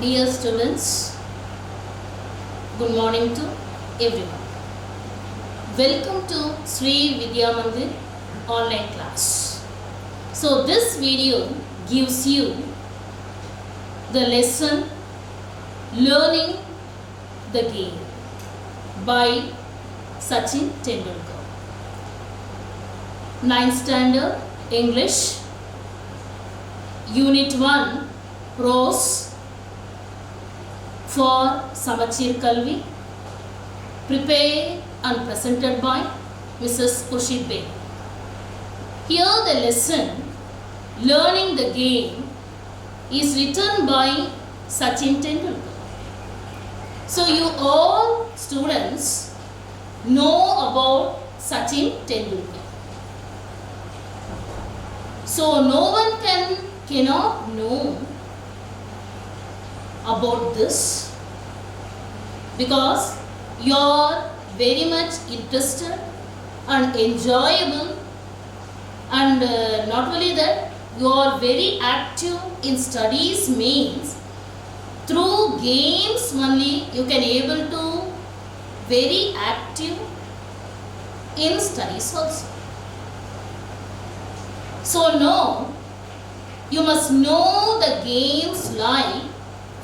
Dear students, good morning to everyone. Welcome to Sri Vidya Mandir online class. So this video gives you the lesson Learning the Game by Sachin Tendulkar. 9th standard English, Unit 1 Prose for Samachir Kalvi, prepared and presented by Mrs. Khurshid Beg. Here the lesson Learning the Game is written by Sachin Tendulkar. So you all students know about Sachin Tendulkar. So no one cannot know about this because you are very much interested and enjoyable, and not only that, you are very active in studies, means through games only you can able to very active in studies also. So now you must know the games like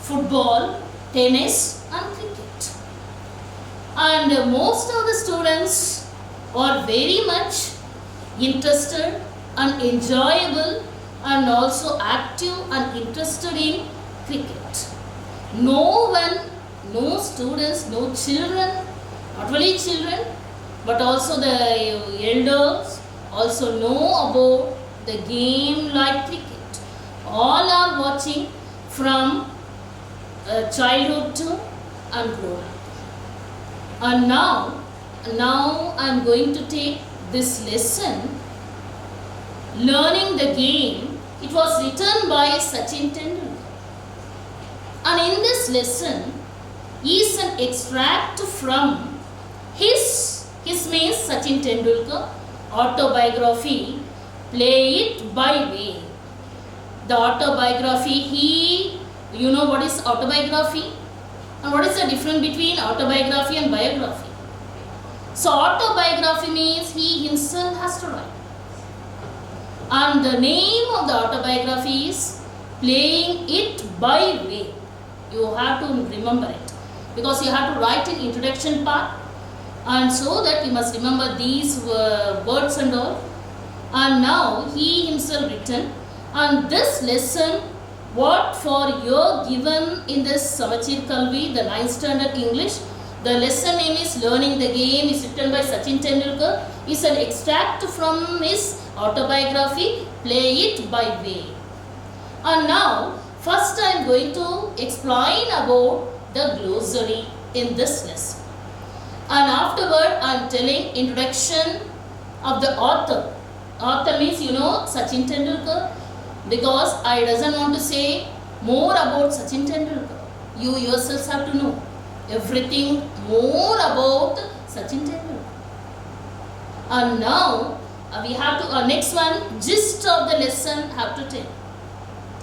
football, tennis and cricket. And most of the students are very much interested and enjoyable and also active and interested in cricket. No one, no students, no children, not only children but also the elders also know about the game like cricket. All are watching from childhood to and grown up. And now I am going to take this lesson Learning the Game. It was written by Sachin Tendulkar, and in this lesson is an extract from his means Sachin Tendulkar autobiography, Play It by Way. The autobiography, you know what is autobiography and what is the difference between autobiography and biography. So autobiography means he himself has to write, and the name of the autobiography is Playing It by Way. You have to remember it because you have to write an introduction part, and so that you must remember these words and all. And now he himself written, and this lesson what for you given in this Samachir Kalvi, the 9th standard English. The lesson name is Learning the Game, is written by Sachin Tendulkar, is an extract from his autobiography Play It by Way. And now first I am going to explain about the glossary in this lesson, and afterward I am telling introduction of the author. Author means you know Sachin Tendulkar, because I doesn't want to say more about Sachin Tendulkar. You yourselves have to know everything more about Sachin Tendulkar. And now we have to next one, gist of the lesson have to tell.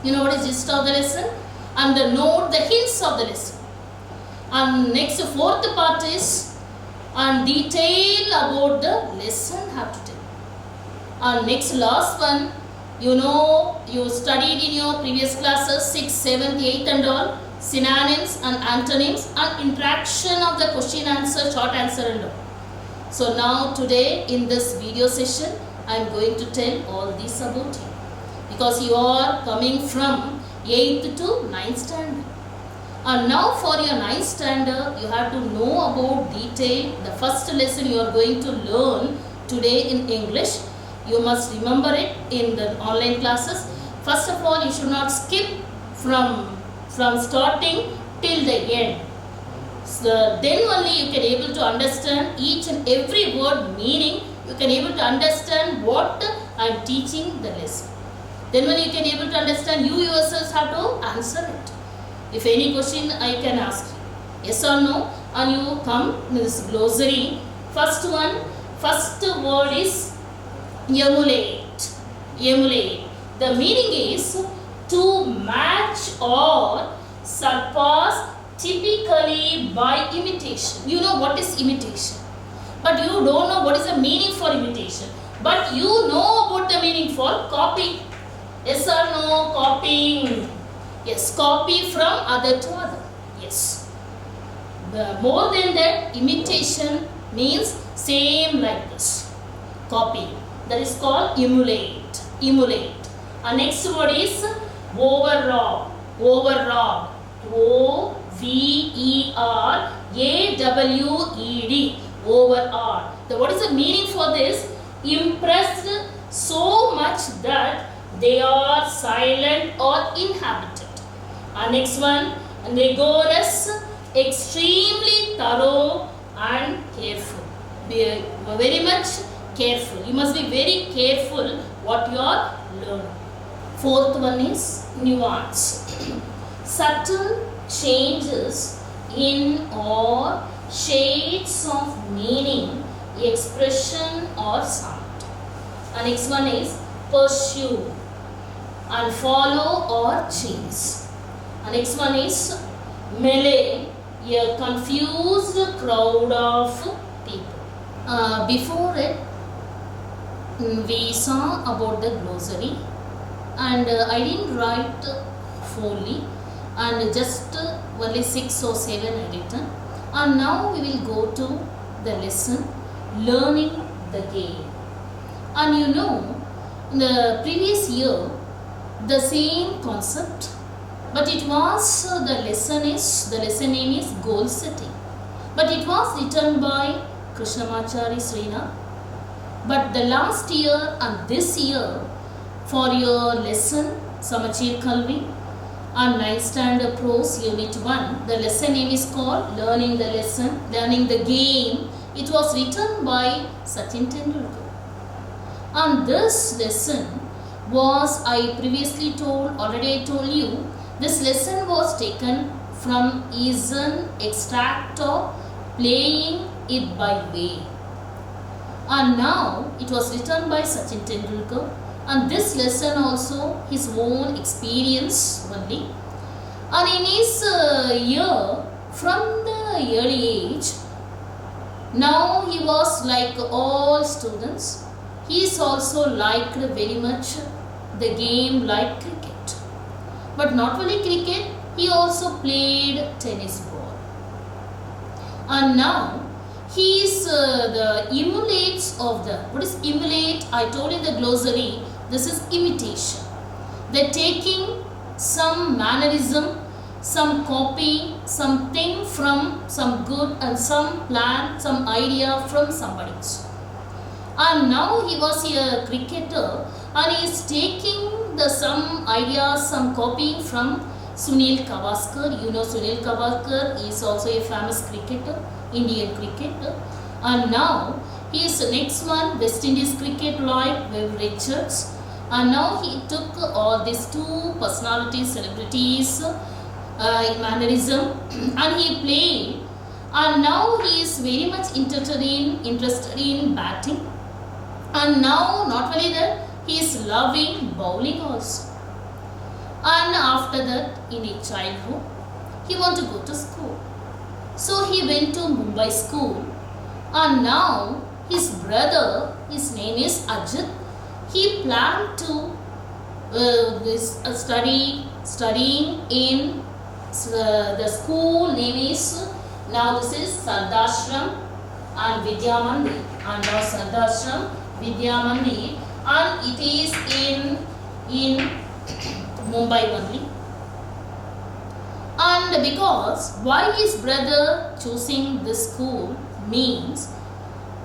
You know what is gist of the lesson? And the note, the hints of the lesson. And next fourth part is and detail about the lesson have to tell. And next last one, you know, you studied in your previous classes 6, 7, 8 and all, synonyms and antonyms and interaction of the question answer, short answer and all. So now today in this video session I am going to tell all this about you, because you are coming from 8th to 9th standard. And now for your 9th standard you have to know about detail. The first lesson you are going to learn today in English. You must remember it in the online classes. First of all, you should not skip from starting till the end. So then only you can able to understand each and every word meaning. You can able to understand what I am teaching the lesson. Then only you can able to understand, you yourselves have to answer it. If any question I can ask you, yes or no, and you come in this glossary. First word is emulate. Emulate. The meaning is to match or surpass typically by imitation. You know what is imitation, but you don't know what is the meaning for imitation. But you know about the meaning for copy. Yes or no? Copying. Yes, copy from other to other. Yes. More than that, imitation means same like this. Copy. That is called emulate. Emulate. Our next word is override. Override. O-V-E-R-A-W-E-D. Override. What is the meaning for this? Impressed so much that they are silent or inhabited. Our next one, rigorous, extremely thorough and careful. Be very much careful. You must be very careful what you are learning. Fourth one is nuance. Subtle changes in or shades of meaning, expression or sound. And next one is pursue and follow or chase. And next one is melee, a confused crowd of people. Before it, we saw about the glossary, and I didn't write fully, and just only 6 or 7 I written. And now we will go to the lesson, learning the game. And you know, in the previous year, the same concept, but it was the lesson name is goal setting, but it was written by Krishnamachari Srinath. But the last year and this year, for your lesson Samachir Kalvi and 9th standard prose unit 1, the lesson name is called learning the lesson, learning the game. It was written by Sachin Tendulkar. And this lesson was, I previously already told you, this lesson was taken from is an extract of Playing It by Way. And now it was written by Sachin Tendulkar, and this lesson also his own experience only. And in his year, from the early age, now he was like all students. He is also liked very much the game like cricket. But not only cricket, he also played tennis ball. And now he is the emulates of the, what is emulate? I told in the glossary, this is imitation. They're taking some mannerism, some copy, something from some good and some plan, some idea from somebody else. And now he was a cricketer and he is taking some ideas, some copying from Sunil Gavaskar. You know Sunil Gavaskar is also a famous cricketer, Indian cricketer. And now he is the next one, West Indies cricket like Bev Richards. And now he took all these two personalities, celebrities, in mannerism, and he played. And now he is very much interested in batting. And now not only that, he is loving bowling also. And after that, in his childhood, he wanted to go to school. So he went to Mumbai school. And now his brother, his name is Ajit, he planned to studying in the school name is, now this is Sardashram and Vidya Mandir. And now Sardashram, Vidya Mandir, and it is in Mumbai only. And because why his brother choosing this school means,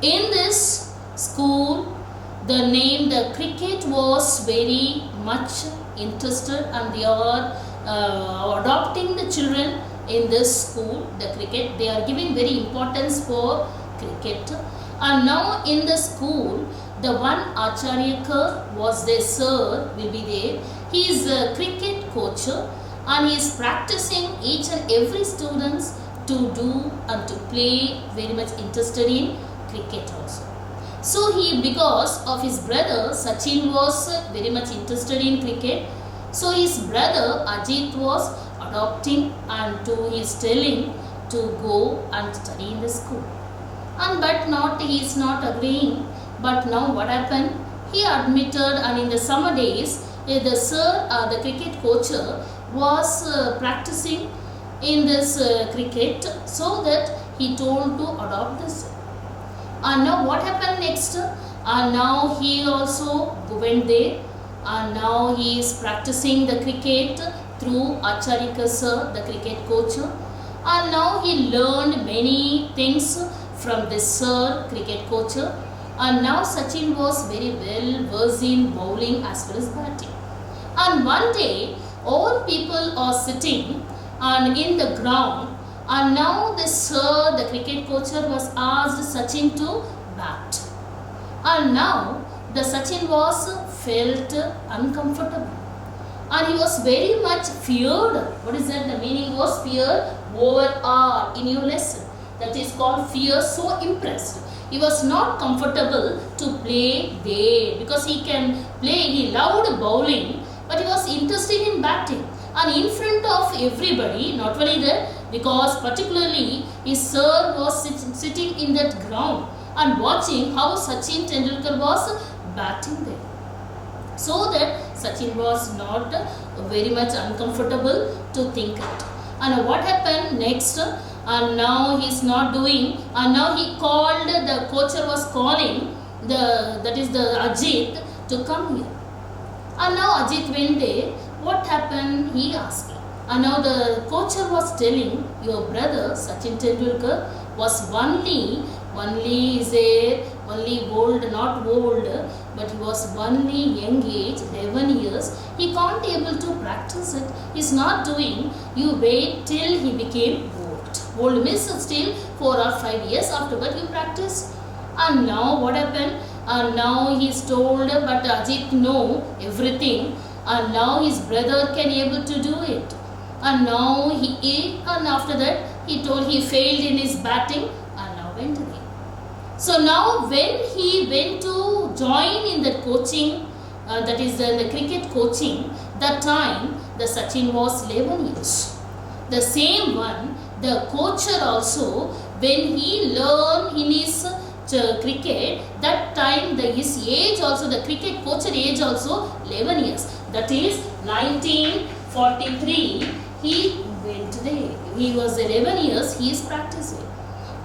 in this school the cricket was very much interested, and they are adopting the children in this school, the cricket. They are giving very importance for cricket. And now in the school, the one Acharyakar was their sir, will be there. He is a cricket coach and he is practicing each and every students to do and to play, very much interested in cricket also. So he, because of his brother, Sachin was very much interested in cricket. So his brother Ajit was adopting and to he is telling to go and study in the school. And but not he is not agreeing. But now what happened? He admitted, and in the summer days, the sir, the cricket coach, was practicing in this cricket, so that he told to adopt this. And now what happened next? And now he also went there, and now he is practicing the cricket through Acharika sir, the cricket coach. And now he learned many things from this sir, cricket coach. And now Sachin was very well versed in bowling as well as batting. And one day, all people are sitting and in the ground, and now the sir, the cricket coach, was asked Sachin to bat. And now the Sachin was felt uncomfortable, and he was very much feared. What is that? The meaning was fear over R in your lesson. That is called fear. So impressed. He was not comfortable to play there because he can play. He loved bowling, but he was interested in batting. And in front of everybody, not only that, because particularly his sir was sitting in that ground and watching how Sachin Tendulkar was batting there. So that Sachin was not very much uncomfortable to think it. And what happened next? And now he is not doing, and now he called, the coach was calling that is the Ajit to come here. And now Ajit went there. What happened? He asked. And now the coach was telling, your brother Sachin Tendulkar was only old, not old, but he was only young age, 11 years. He can't able to practice it. He's not doing. You wait till he became old. Old means still 4 or 5 years afterward you practice. And now what happened? And now he is told, but Ajit know everything. And now his brother can able to do it. And now and after that he told he failed in his batting and now went again. So now when he went to join in the coaching, that is the cricket coaching, that time the Sachin was 11 years. The same one, the coacher also, when he learned in his cricket, that time his age also, the cricket coacher age also 11 years. That is 1943, he went there. He was 11 years, he is practicing.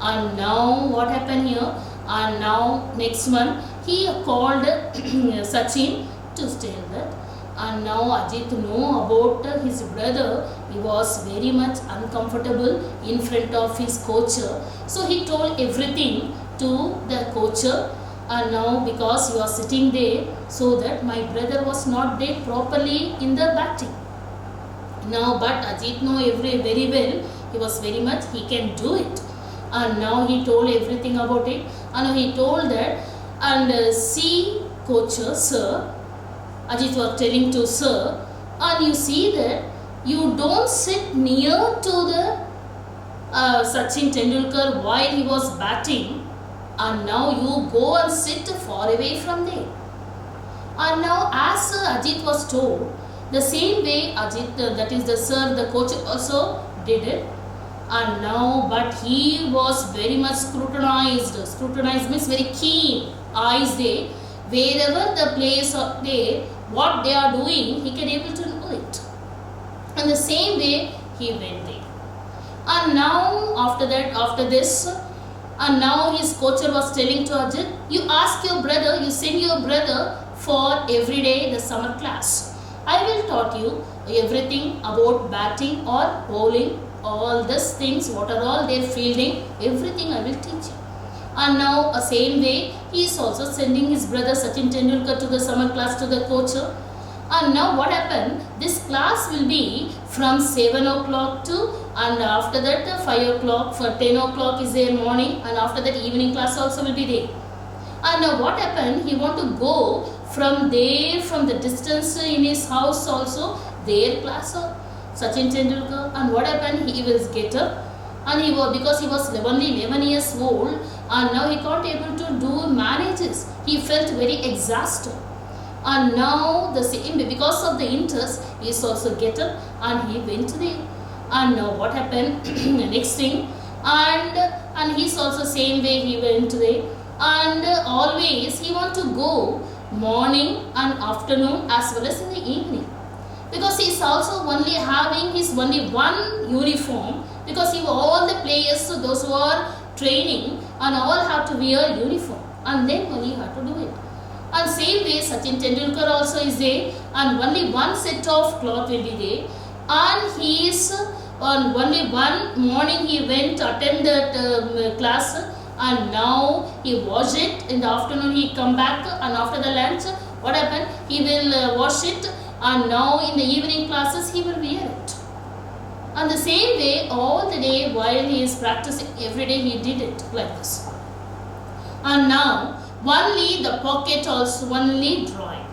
And now what happened here? And now next month, he called Sachin to tell that. And now Ajit know about his brother. He was very much uncomfortable in front of his coacher. So he told everything to the coacher. And now because you are sitting there, so that my brother was not there properly in the batting. Now but Ajit know very well. He was very much, he can do it. And now he told everything about it. And he told that, and see coacher, sir, Ajit was telling to sir, and you see that you don't sit near to the Sachin Tendulkar while he was batting, and now you go and sit far away from there. And now as Ajit was told, the same way Ajit, that is the sir, the coach also did it. And now, but he was very much scrutinized. Scrutinized means very keen eyes there. Wherever the players are there, what they are doing, he can able to know it. And the same way he went there. And now after that, after this, and now his coach was telling to Ajit, you ask your brother, you send your brother for every day the summer class. I will taught you everything about batting or bowling, all these things, what are all their fielding, everything I will teach you. And now same way he is also sending his brother Sachin Tendulkar to the summer class to the coach. And now what happened, this class will be from 7 o'clock to, and after that 5 o'clock, for 10 o'clock is their morning, and after that evening class also will be there. And now what happened, he want to go from there, from the distance in his house also, their class Sachin Tendulkar. And what happened, he will get up, and he was, because he was only 11 years old, and now he can't able to do manages. He felt very exhausted. And now the same, because of the interest, he is also get up and he went there. And what happened? Next thing, and he's also same way he went there, and always he want to go morning and afternoon as well as in the evening, because he's also only having his only one uniform, because he all the players, those who are training and all have to wear uniform, and then only have to do it. And same way Sachin Tendulkar also is there, and only one set of cloth will be there, and he is on only one morning he went to attend that class, and now he wash it. In the afternoon he come back, and after the lunch what happened, he will wash it, and now in the evening classes he will wear it. And the same way all the day while he is practicing, every day he did it like this. And now only the pocket also only dry,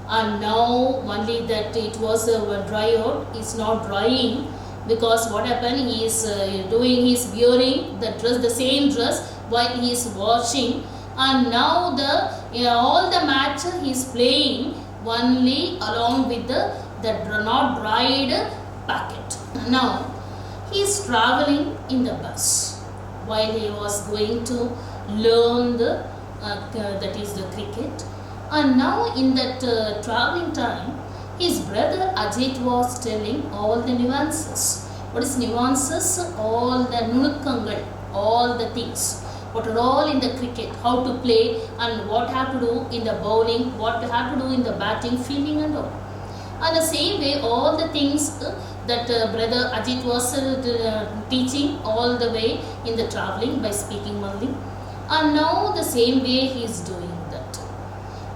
and now only that it was dry out, it's not drying, because what happened, he is doing, he is wearing the dress, the same dress while he is washing, and now the all the match he is playing only along with the not dried packet. Now he is traveling in the bus while he was going to learn the that is the cricket, and now in that traveling time his brother Ajit was telling all the nuances. What is nuances? All the nunukkangal, all the things, what are all in the cricket, how to play and what have to do in the bowling, what have to do in the batting, fielding and all. And the same way all the things that brother Ajit was teaching all the way in the traveling by speaking only. And now the same way he is doing that.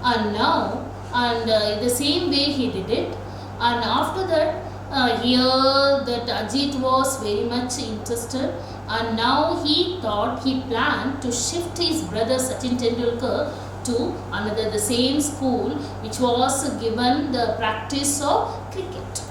And now, and the same way he did it. And after that, here that Ajit was very much interested, and now he thought, he planned to shift his brother Sachin Tendulkar to another the same school which was given the practice of cricket.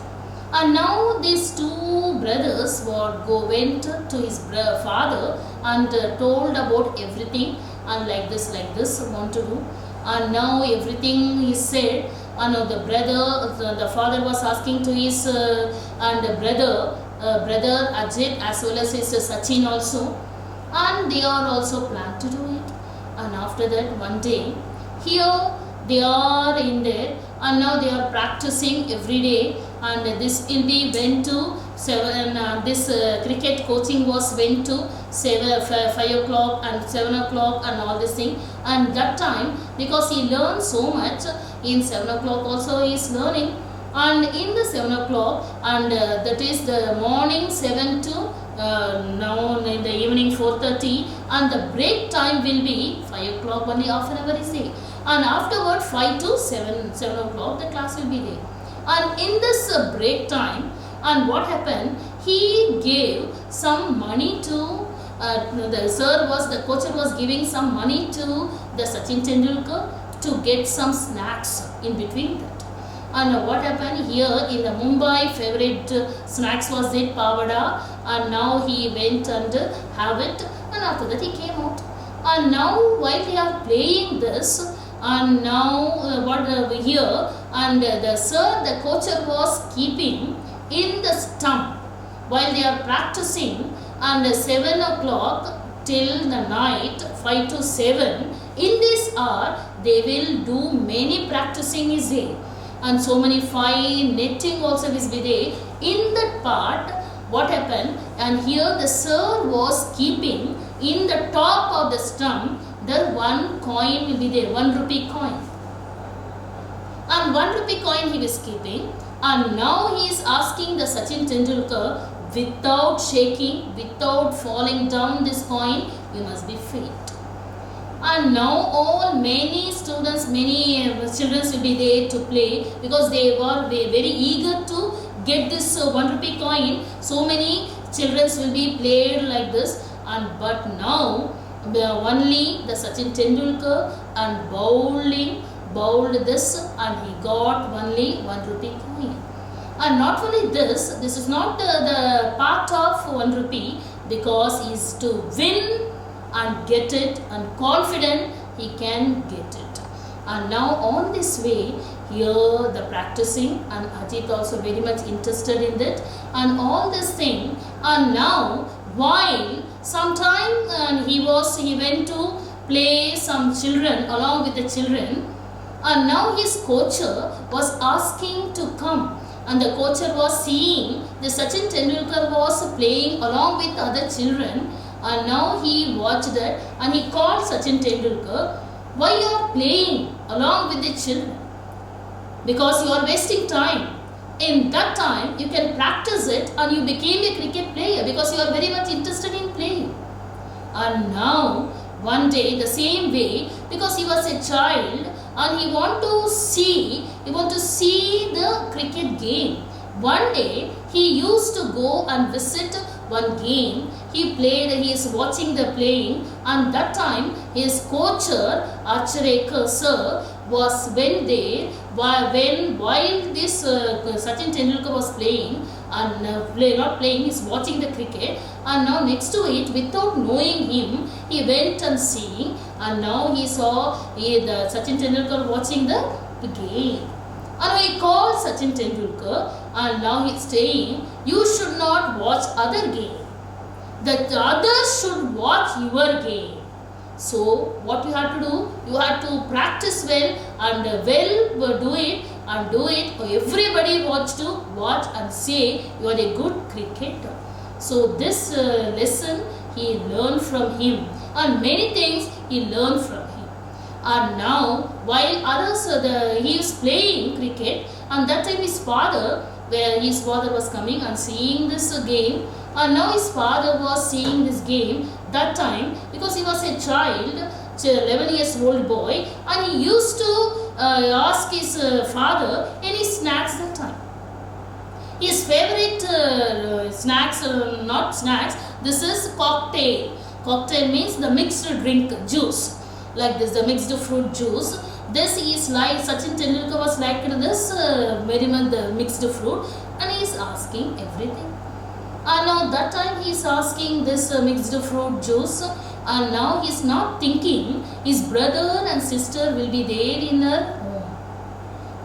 And now these two brothers went to his father and told about everything, and like this want to do. And now everything he said, and the father was asking to his brother Ajit as well as his Sachin also, and they are also planned to do it. And after that one day, here they are in there, and now they are practicing every day, and this will be went to 7, this cricket coaching was went to 5 o'clock and 7 o'clock and all this thing. And that time, because he learned so much, in 7 o'clock also he is learning, and in the 7 o'clock, and that is the morning 7 to now in the evening 4:30, and the break time will be 5 o'clock, only half an hour is there, and afterward 5 to 7 o'clock the class will be there. And in this break time, and what happened, he gave some money to the coach was giving some money to the Sachin Tendulkar to get some snacks in between that. And what happened here in the Mumbai, favorite snacks was that pavada, and now he went and have it, and after that he came out. And now while they are playing this, and now here, and the coach was keeping in the stump while they are practicing, and 7 o'clock till the night 5 to 7, in this hour they will do many practicing is there, and so many fine netting also is be there. In that part, what happened, and here the sir was keeping in the top of the stump the one coin will be there, 1 rupee coin, and 1 rupee coin he was keeping. And now he is asking the Sachin Tendulkar, without shaking, without falling down this coin, you must be fit. And now many students, many children will be there to play, because they were very eager to get this 1 rupee coin. So many children will be played like this, and but now only the Sachin Tendulkar and bowled this, and he got only 1 rupee coin. And not only this is not the part of 1 rupee, because he is to win and get it, and confident he can get it. And now on this way hear the practicing, and Ajit also very much interested in that and all this thing. And now while sometime he went to play some children along with the children, and now his coacher was asking to come, and the coacher was seeing the Sachin Tendulkar was playing along with other children, and now he watched that and he called Sachin Tendulkar, why you are playing along with the children? Because you are wasting time. In that time you can practice it and you became a cricket player because you are very much interested in playing. And now one day the same way, because he was a child and he want to see the cricket game. One day he used to go and visit one game. He is watching the playing, and that time his coacher Acharekar sir went there while this Sachin Tendulkar was playing, and not playing, he's watching the cricket, and now next to it, without knowing him, he went and seeing, and now he saw the Sachin Tendulkar watching the game. And he called Sachin Tendulkar, and now he's saying, you should not watch other game. The others should watch your game. So what you have to do? You have to practice well and do it. Everybody wants to watch and say you are a good cricketer. So this lesson he learned from him, and many things he learned from him. And now while others he is playing cricket, and that time his father was coming and seeing this game, and now his father was seeing this game that time because he was a child, 11 years old boy, and he used to ask his father any snacks that time. His favorite snacks, not snacks, this is cocktail. Cocktail means the mixed drink juice, like this, the mixed fruit juice. This is like Sachin Tendulkar was like this very much the mixed fruit, and he is asking everything. And now that time he is asking this mixed fruit juice, and now he is not thinking his brother and sister will be there in her home,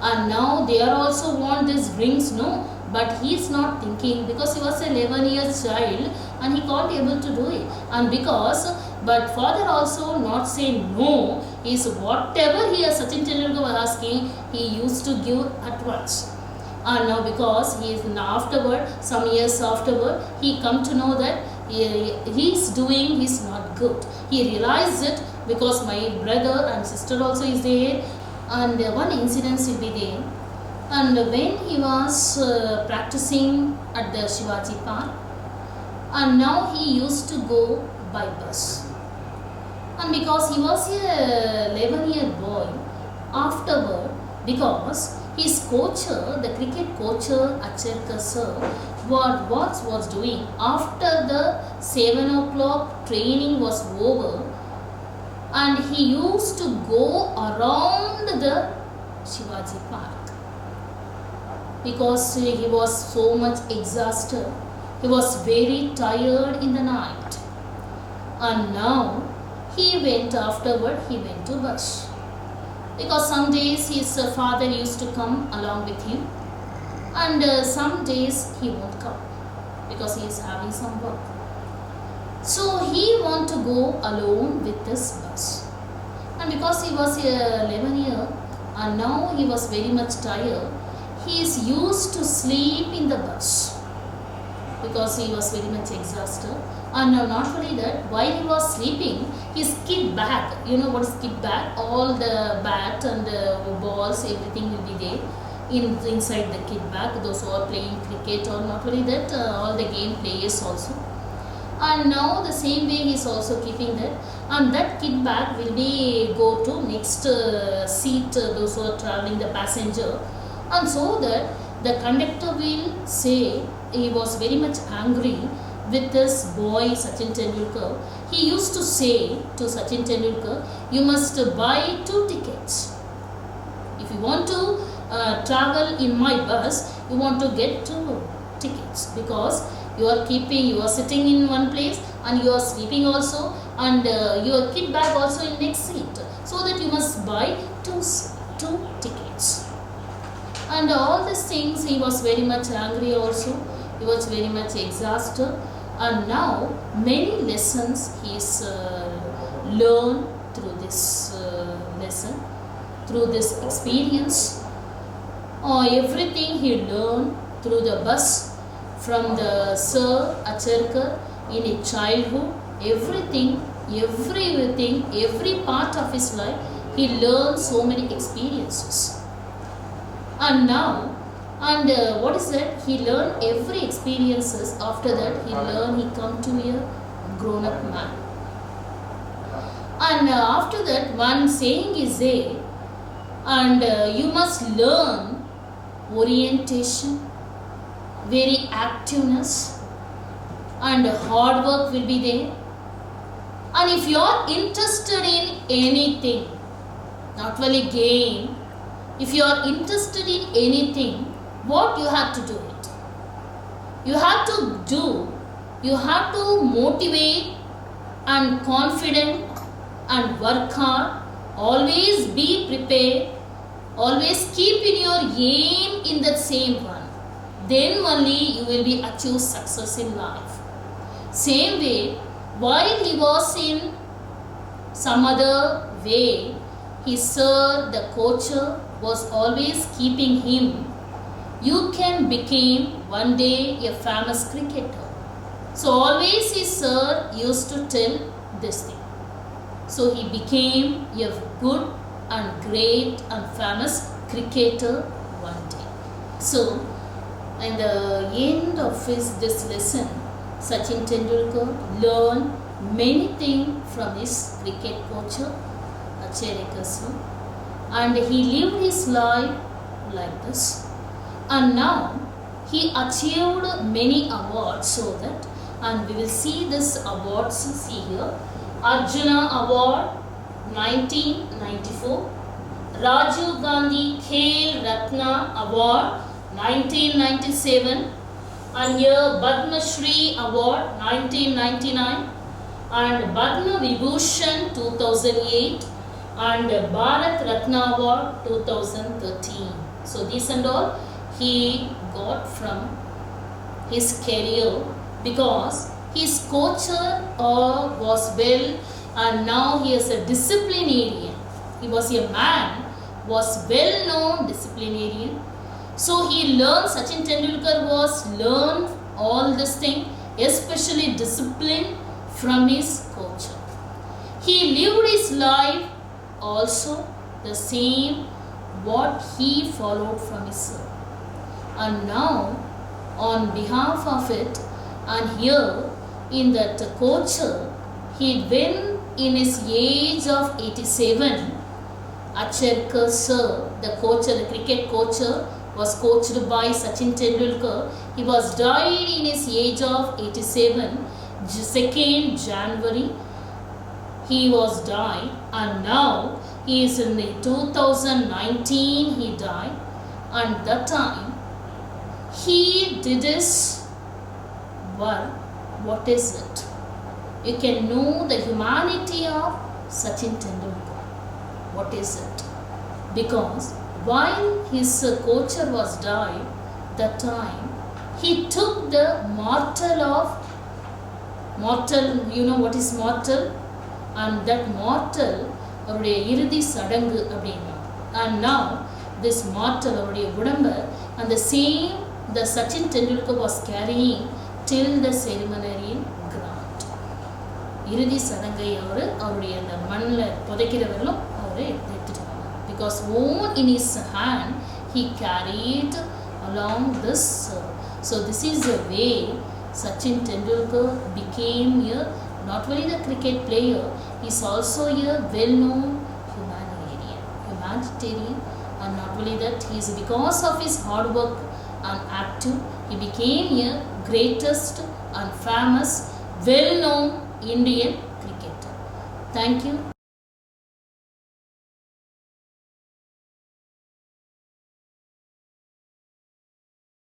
and now they are also want these drinks, no, but he is not thinking because he was a 11 years child and he can't able to do it, and but father also not say no, is whatever he has Sachin Tendulkar was asking, he used to give at once. And now because he is afterward, some years afterward, he come to know that he is doing is not good. He realized it because my brother and sister also is there, and one incident will be there. And when he was practicing at the Shivaji Park, and now he used to go by bus. And because he was a 11-year boy, afterward, because his coacher, the cricket coacher Acharekar sir, what was doing after the 7 o'clock training was over, and he used to go around the Shivaji Park because he was so much exhausted. He was very tired in the night, and now he went to bus. Because some days his father used to come along with him, and some days he won't come because he is having some work. So he want to go alone with this bus, and because he was 11 year and now he was very much tired, he is used to sleep in the bus because he was very much exhausted. And not only that, while he was sleeping, his kit bag, you know what is kit bag? All the bat and balls, everything will be there inside the kit bag. Those who are playing cricket, or not only that, all the game players also. And now the same way he is also keeping that, and that kit bag will be go to next seat, those who are traveling, the passenger, and so that the conductor will say he was very much angry with this boy Sachin Tendulkar. He used to say to Sachin Tendulkar, you must buy 2 tickets. If you want to travel in my bus, you want to get 2 tickets, because you are sitting in one place and you are sleeping also, and your kit bag also in next seat, so that you must buy two tickets. And all these things, he was very much angry also. He was very much exhausted. And now many lessons he is learned through this lesson, through this experience. Everything he learned through the bus from the Sir Acharkar in his childhood. Everything, every part of his life, he learned so many experiences. And now, what is that? He learned every experiences. After that, he come to a grown-up man. And after that, one saying is there, and you must learn orientation, very activeness, and hard work will be there. And if you are interested in anything, not only game, if you are interested in anything, what you have to do it? You have to motivate and confident and work hard. Always be prepared. Always keep in your aim in the same one. Then only you will be achieve success in life. Same way, while he was in some other way, his sir, the coach, was always keeping him. You can become one day a famous cricketer. So always his sir used to tell this thing. So he became a good and great and famous cricketer one day. So in the end of this lesson, Sachin Tendulkar learned many things from his cricket coach, Acharkar sir, and he lived his life like this. And now he achieved many awards, so that, and we will see this awards. See here, Arjuna Award 1994, Rajiv Gandhi Khel Ratna Award 1997, and here Padma Shri Award 1999, and Padma Vibhushan 2008, and Bharat Ratna Award 2013. So these and all he got from his career, because his coach was well, and now he is a disciplinarian. He was a man, was well known disciplinarian. So he learned, Sachin Tendulkar was learned all this thing, especially discipline, from his coach. He lived his life also the same what he followed from his sir. And now on behalf of it, and here in that coach, he when in his age of 87, Acharkar sir, the coach, the cricket coach, was coached by Sachin Tendulkar. He was died in his age of 87, 2nd January. He was died, and now he is in the 2019 he died, and that time he did his work. What is it? You can know the humanity of Sachin Tendulkar. What is it? Because while his coach was died, that time he took the mortal, you know what is mortal? And that mortal அவருடைய இறுதி சடங்கு அப்படின்னா. And now this mortal அவருடைய உடம்பை and the same the Sachin Tendulkar was carrying till the ceremonial ground. இறுதி சடங்கை அவருடைய அந்த மண்ணில் புதைக்கிறவர்களும் அவரை எடுத்துட்டு வந்தாங்க. Because own in his hand he carried along this. So this is the way Sachin Tendulkar became a not only the cricket player, he is also a well-known humanitarian, and not only that, he is because of his hard work and active, he became a greatest and famous, well-known Indian cricketer. Thank you.